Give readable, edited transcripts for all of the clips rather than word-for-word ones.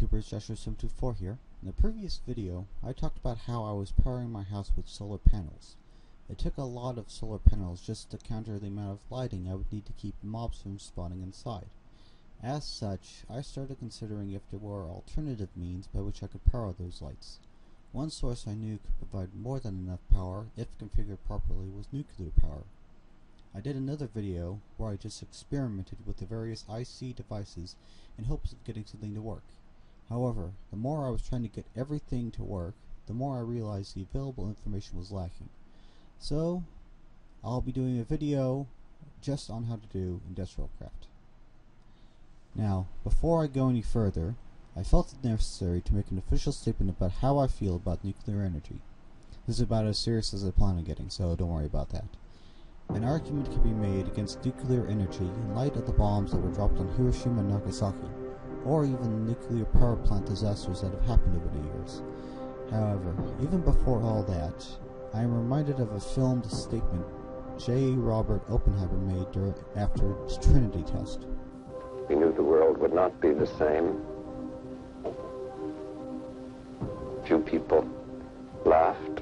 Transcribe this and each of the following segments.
YouTubers, Joshua724 here. In the previous video, I talked about how I was powering my house with solar panels. It took a lot of solar panels just to counter the amount of lighting I would need to keep mobs from spawning inside. As such, I started considering if there were alternative means by which I could power those lights. One source I knew could provide more than enough power, if configured properly, was nuclear power. I did another video where I just experimented with the various IC devices in hopes of getting something to work. However, the more I was trying to get everything to work, the more I realized the available information was lacking. So, I'll be doing a video just on how to do industrial craft. Now, before I go any further, I felt it necessary to make an official statement about how I feel about nuclear energy. This is about as serious as I plan on getting, so don't worry about that. An argument can be made against nuclear energy in light of the bombs that were dropped on Hiroshima and Nagasaki, or even nuclear power plant disasters that have happened over the years. However, even before all that, I am reminded of a filmed statement J. Robert Oppenheimer made after his Trinity test. We knew the world would not be the same. Few people laughed.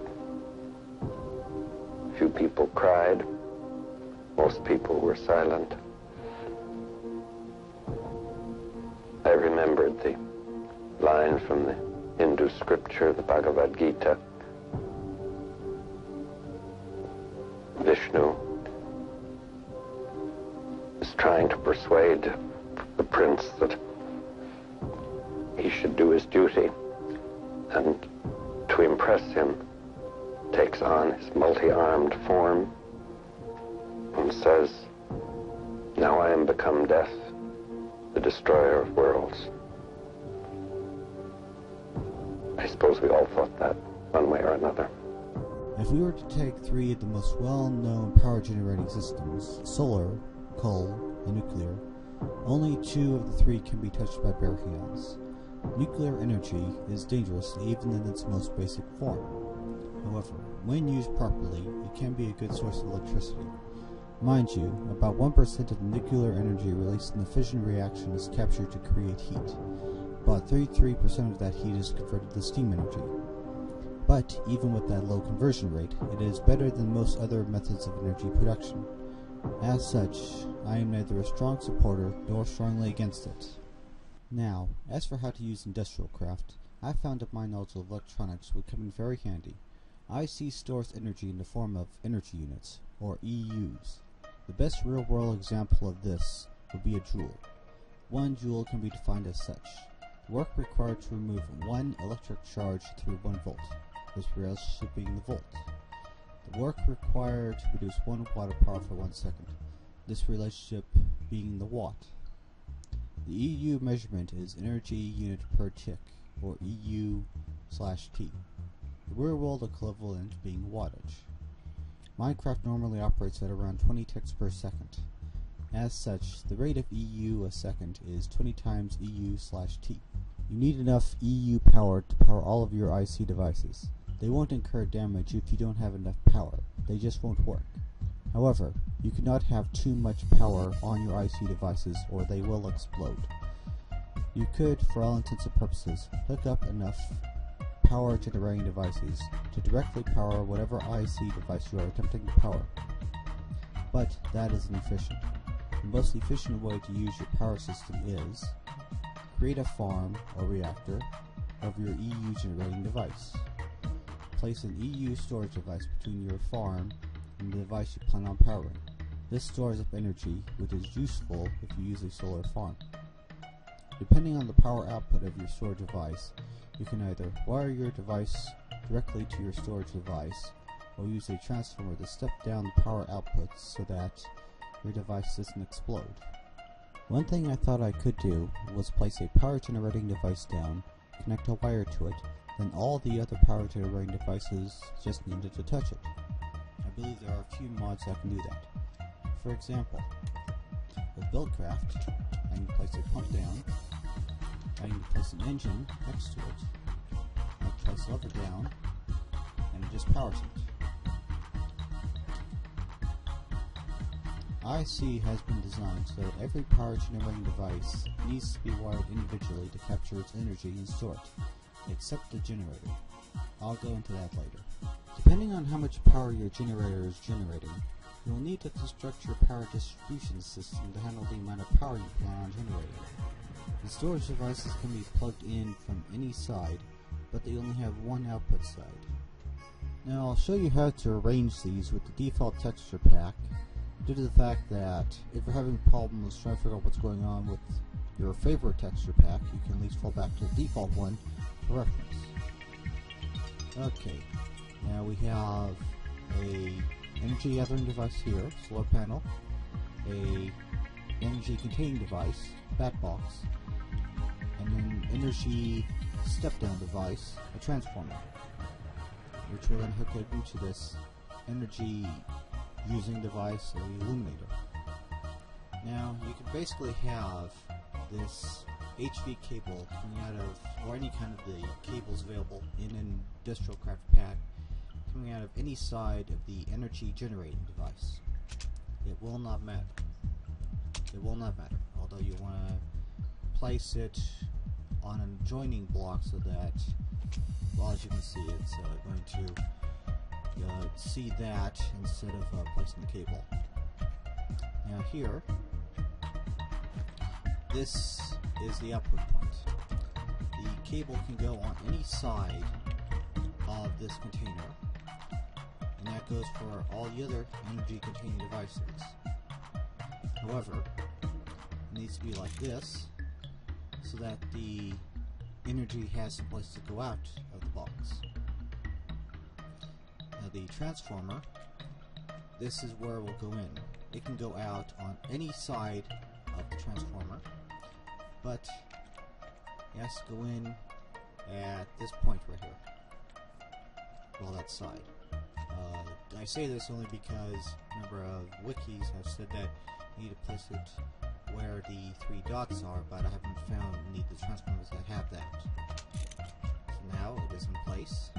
Few people cried. Most people were silent. I remembered the line from the Hindu scripture, the Bhagavad Gita. Vishnu is trying to persuade the prince that he should do his duty, and to impress him takes on his multi-armed form and says, "Now I am become death, the destroyer of worlds." I suppose we all thought that one way or another. If we were to take three of the most well-known power generating systems, solar, coal, and nuclear, only two of the three can be touched by bare hands. Nuclear energy is dangerous even in its most basic form. However, when used properly, it can be a good source of electricity. Mind you, about 1% of the nuclear energy released in the fission reaction is captured to create heat. About 33% of that heat is converted to steam energy. But even with that low conversion rate, it is better than most other methods of energy production. As such, I am neither a strong supporter nor strongly against it. Now, as for how to use industrial craft, I found that my knowledge of electronics would come in very handy. IC stores energy in the form of energy units, or EUs. The best real-world example of this would be a joule. 1 joule can be defined as such: the work required to remove 1 electric charge through 1 volt, this relationship being the volt. The work required to produce 1 watt of power for 1 second, this relationship being the watt. The EU measurement is energy unit per tick, or EU/T. The real-world equivalent being wattage. Minecraft normally operates at around 20 ticks per second. As such, the rate of EU a second is 20 times EU/T. You need enough EU power to power all of your IC devices. They won't incur damage if you don't have enough power. They just won't work. However, you cannot have too much power on your IC devices or they will explode. You could, for all intents and purposes, hook up enough power generating devices to directly power whatever IC device you are attempting to power. But that is inefficient. The most efficient way to use your power system is create a farm or reactor of your EU generating device. Place an EU storage device between your farm and the device you plan on powering. This stores up energy, which is useful if you use a solar farm. Depending on the power output of your storage device, you can either wire your device directly to your storage device, or use a transformer to step down the power outputs so that your device doesn't explode. One thing I thought I could do was place a power generating device down, connect a wire to it, then all the other power generating devices just needed to touch it. I believe there are a few mods that can do that. For example, with Buildcraft, I can place a pump down, I can place an engine next to it, I can place a lever down, and it just powers it. IC has been designed so that every power generating device needs to be wired individually to capture its energy and store it, except the generator. I'll go into that later. Depending on how much power your generator is generating, you will need to construct your power distribution system to handle the amount of power you plan on generating. The storage devices can be plugged in from any side, but they only have one output side. Now I'll show you how to arrange these with the default texture pack, due to the fact that if you're having problems trying to figure out what's going on with your favorite texture pack, you can at least fall back to the default one for reference. Okay, now we have a energy gathering device here, solar panel, a energy containing device, bat box, and an energy step-down device, a transformer, which will then hook it into this energy using device, a illuminator. Now you can basically have this HV cable coming out of, or any kind of the cables available in an industrial craft pack, coming out of any side of the energy generating device. It will not matter. It will not matter. Although you want to place it on an adjoining block so that, well, as you can see, it's going to see that instead of placing the cable. Now here, this is the output point. The cable can go on any side of this container, and that goes for all the other energy containing devices. However, it needs to be like this so that the energy has some place to go out of the box. Now the transformer, this is where it will go in. It can go out on any side of the transformer, but it has to go in at this point right here. Well, that side. I say this only because a number of wikis have said that you need to place it where the three dots are, but I haven't found any of the transformers that have that. So now it is in place.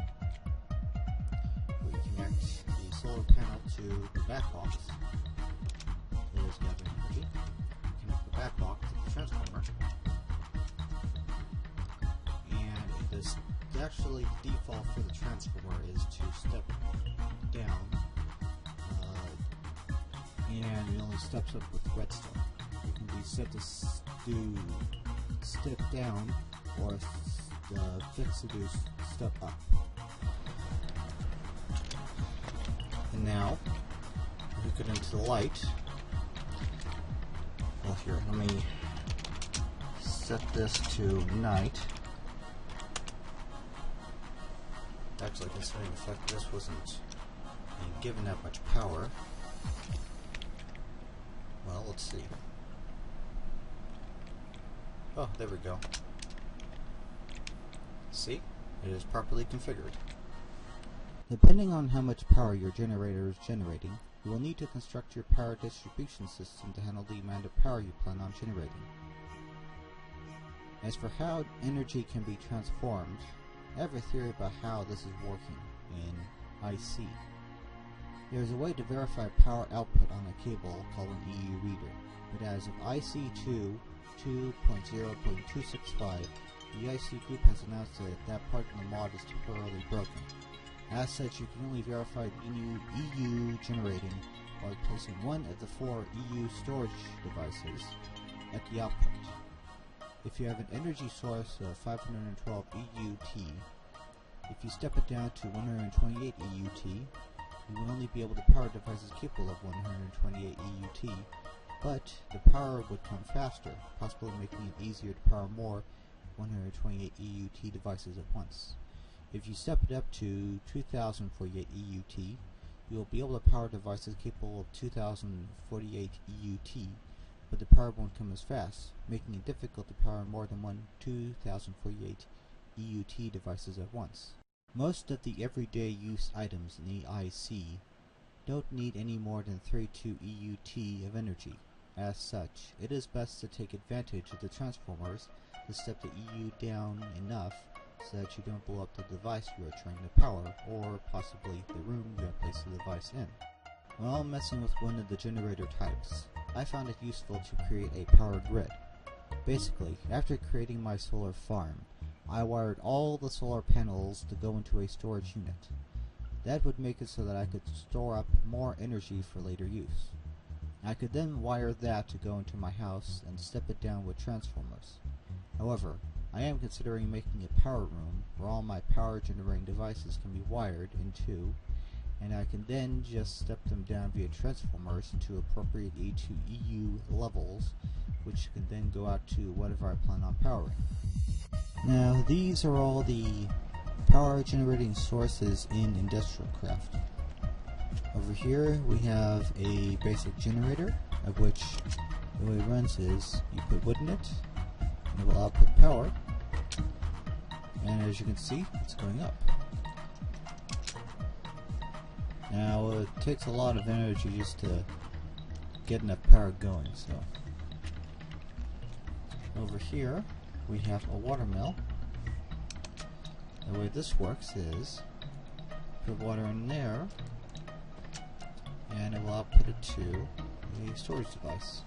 We connect the solar panel to the back box. There's gathering energy. We connect the back box to the transformer. And this actually the default for the transformer is to step down, and it only steps up with redstone. It can be set to do step down or fixed to do step up. And now, we get into the light. Well, here, let me set this to night. Actually, considering the fact that this wasn't being given that much power. Well, let's see. Oh, there we go. See? It is properly configured. Depending on how much power your generator is generating, you will need to construct your power distribution system to handle the amount of power you plan on generating. As for how energy can be transformed, I have a theory about how this is working in IC. There is a way to verify power output on a cable called an EU reader, but as of IC2 2.0.265, the IC group has announced that that part of the mod is temporarily broken. As such, you can only verify the EU generating by placing one of the 4 EU storage devices at the output. If you have an energy source of 512 EUT, if you step it down to 128 EUT, you will only be able to power devices capable of 128 EUT, but the power would come faster, possibly making it easier to power more 128 EUT devices at once. If you step it up to 2048 EUT, you will be able to power devices capable of 2048 EUT, but the power won't come as fast, making it difficult to power more than one 2048 EUT devices at once. Most of the everyday use items in the IC don't need any more than 32 EUT of energy. As such, it is best to take advantage of the transformers to step the EU down enough so that you don't blow up the device you are trying to power, or possibly the room you have placed the device in. While messing with one of the generator types, I found it useful to create a power grid. Basically, after creating my solar farm, I wired all the solar panels to go into a storage unit. That would make it so that I could store up more energy for later use. I could then wire that to go into my house and step it down with transformers. However, I am considering making a power room where all my power generating devices can be wired into, and I can then just step them down via transformers to appropriate E2EU levels, which can then go out to whatever I plan on powering. Now, these are all the power generating sources in Industrial Craft. Over here we have a basic generator, of which the way it runs is you put wood in it, and it will output power, and as you can see, it's going up. Now, it takes a lot of energy just to get enough power going, so. Over here, we have a water mill. The way this works is, put water in there, and it will output it to a storage device.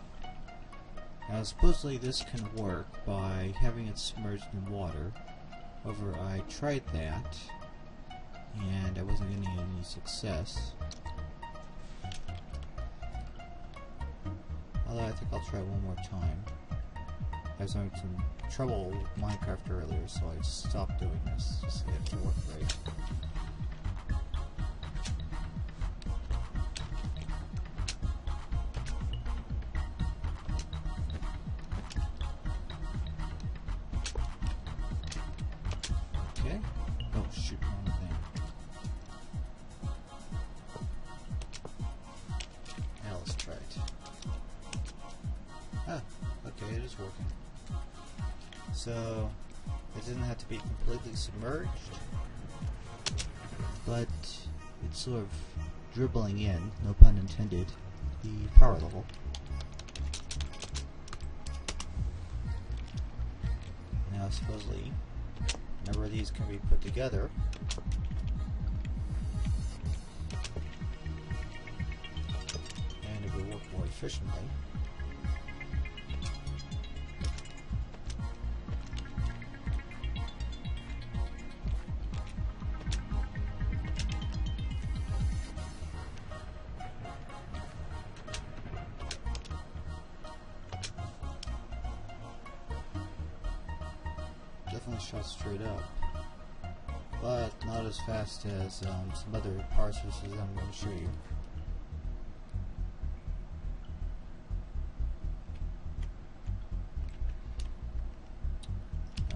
Now, supposedly this can work by having it submerged in water. However, I tried that, and I wasn't getting any success. Although I think I'll try one more time. I was having some trouble with Minecraft earlier, so I stopped doing this just to get it to work right. Okay. Oh shoot, wrong thing. Now let's try it. Ah, okay, it is working. So, it doesn't have to be completely submerged, but it's sort of dribbling in, no pun intended, the power level. Now, supposedly, a number of these can be put together. And it will work more efficiently. Definitely shot straight up, but not as fast as some other power sources I'm going to show you.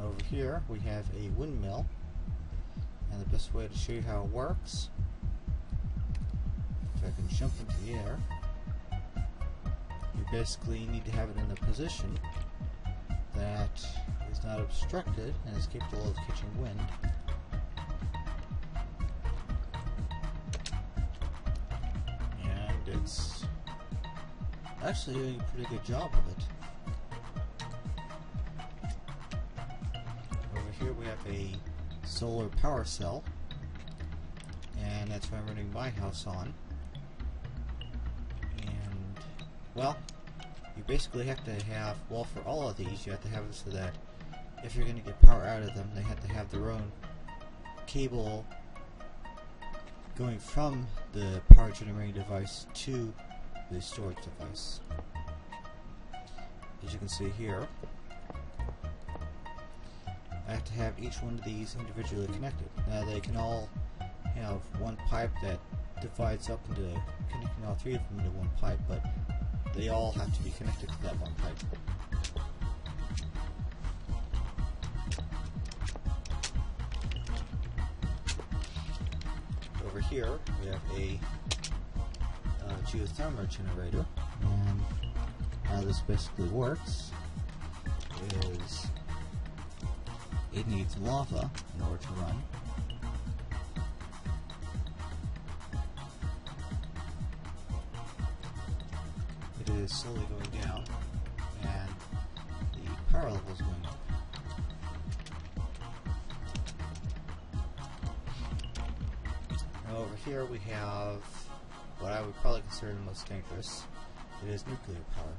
Over here we have a windmill, and the best way to show you how it works, if I can jump into the air, you basically need to have it in a position that is not obstructed and is capable of catching wind. And it's actually doing a pretty good job of it. Over here we have a solar power cell, and that's what I'm running my house on. And, well, you basically have to have, well, for all of these, you have to have it so that if you're going to get power out of them, they have to have their own cable going from the power generating device to the storage device. As you can see here, I have to have each one of these individually connected. Now, they can all have one pipe that divides up into connecting all three of them into one pipe, but they all have to be connected to that one pipe. Over here we have a geothermal generator, and how this basically works is it needs lava in order to run. It is slowly going down, and the power level is going up. Now over here we have what I would probably consider the most dangerous. It is nuclear power.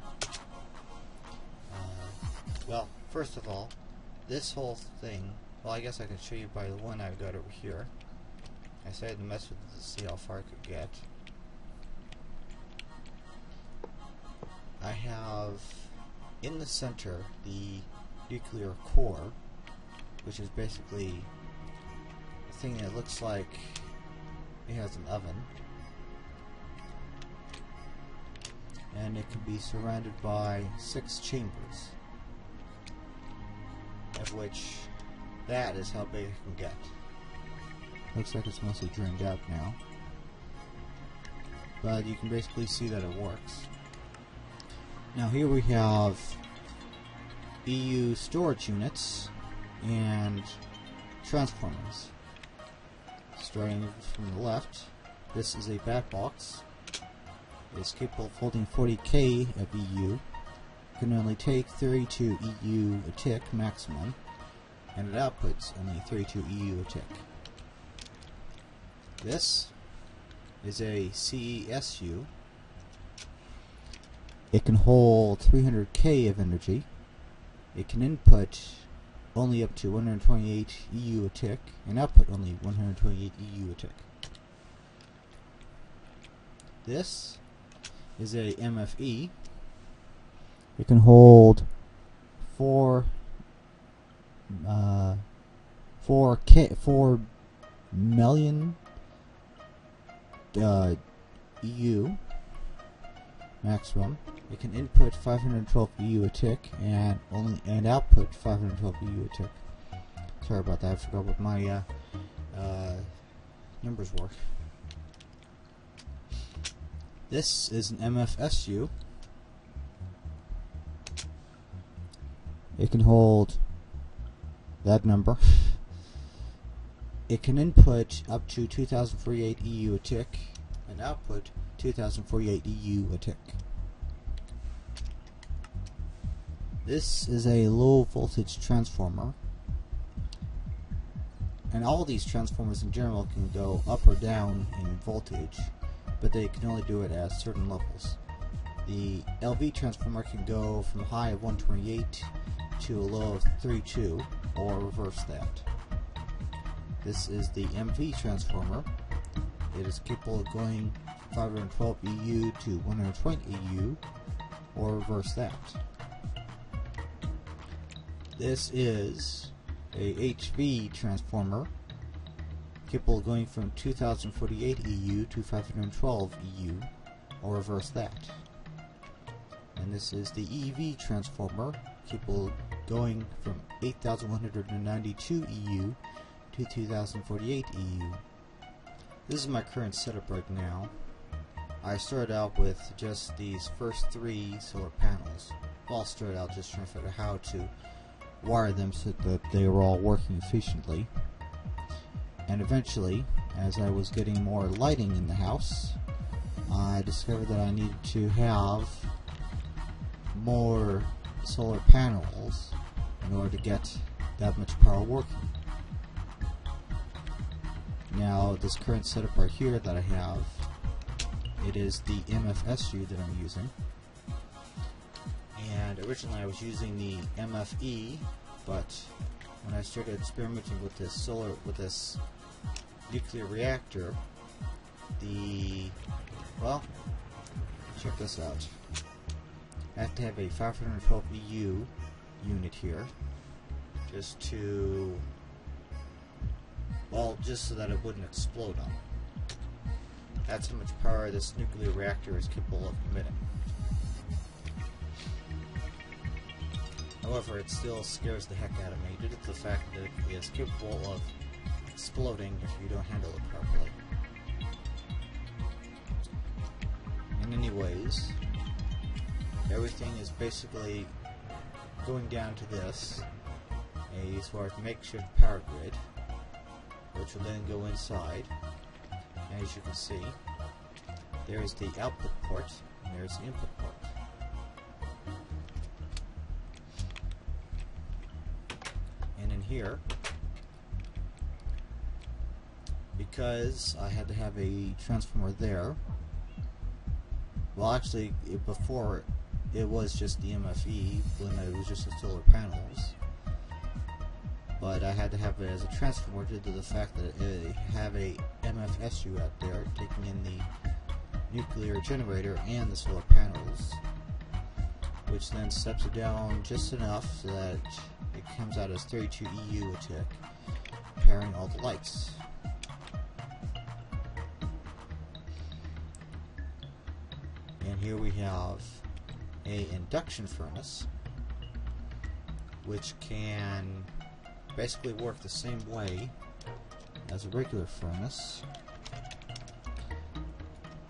Well, first of all, this whole thing, well, I guess I can show you by the one I've got over here. I decided to mess with it to see how far I could get. I have in the center the nuclear core, which is basically a thing that looks like it has an oven, and it can be surrounded by 6 chambers, of which that is how big it can get. Looks like it's mostly drained out now, but you can basically see that it works. Now here we have EU storage units and transformers. Starting from the left, this is a bat box. It's capable of holding 40k of EU. Can only take 32 EU a tick maximum, and it outputs only 32 EU a tick. This is a CESU. It can hold 300k of energy. It can input only up to 128 EU a tick, and output only 128 EU a tick. This is a MFE. It can hold 4 million EU maximum. It can input 512 EU a tick and output 512 EU a tick. Sorry about that. I forgot what my numbers were. This is an MFSU. It can hold that number. It can input up to 2048 EU a tick and output 2048 EU a tick. This is a low voltage transformer, and all these transformers in general can go up or down in voltage, but they can only do it at certain levels. The LV transformer can go from a high of 128 to a low of 32, or reverse that. This is the MV transformer. It is capable of going 512 EU to 120 EU, or reverse that. This is a HV transformer, capable of going from 2048 EU to 512 EU, or reverse that. And this is the EV transformer, capable of going from 8192 EU to 2048 EU. This is my current setup right now. I started out with just these first 3 solar panels. Well, I started out just trying to figure out how to wire them so that they were all working efficiently. And eventually, as I was getting more lighting in the house, I discovered that I needed to have more solar panels in order to get that much power working. Now, this current setup right here that I have, it is the MFSU that I'm using. And originally I was using the MFE, but when I started experimenting with this nuclear reactor, well, check this out. I have to have a 512 EU unit here, just so that it wouldn't explode on me. That's how much power this nuclear reactor is capable of emitting. However, it still scares the heck out of me due to the fact that it is capable of exploding if you don't handle it properly. And anyways, everything is basically going down to this, a sort of makeshift power grid, which will then go inside. And as you can see, there's the output port and there's the input port. And in here, because I had to have a transformer there, Well, actually, before it was just the MFE when it was just the solar panels. But I had to have it as a transformer due to the fact that I have a MFSU out there taking in the nuclear generator and the solar panels, which then steps it down just enough so that it comes out as 32 EU a tick, powering all the lights. And here we have a induction furnace, which can basically work the same way as a regular furnace,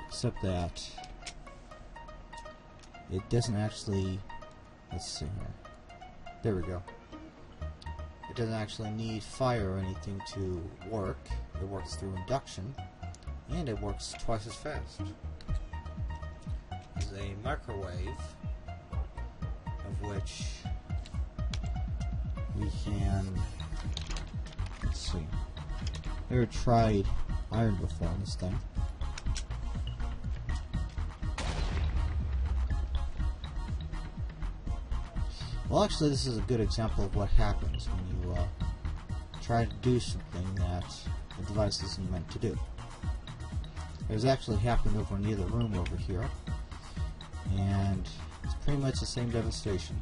except that it doesn't actually, let's see here, there we go, it doesn't actually need fire or anything to work. It works through induction, and it works twice as fast. There's a microwave, of which we can, let's see, never tried iron before on this thing. Well, actually, this is a good example of what happens when you try to do something that the device isn't meant to do. It's actually happened over in the other room over here, and it's pretty much the same devastation.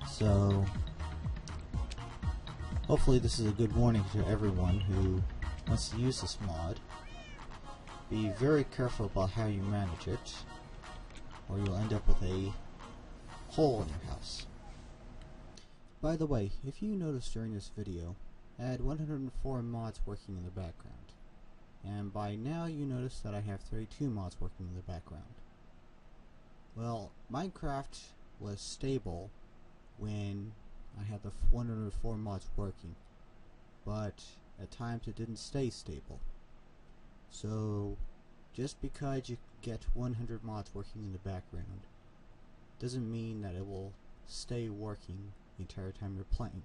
So, hopefully this is a good warning to everyone who wants to use this mod. Be very careful about how you manage it, or you'll end up with a hole in your house. By the way, if you notice during this video, I had 104 mods working in the background, and by now you notice that I have 32 mods working in the background. Well, Minecraft was stable when I had the 104 mods working, but at times it didn't stay stable. So, just because you get 100 mods working in the background doesn't mean that it will stay working the entire time you're playing.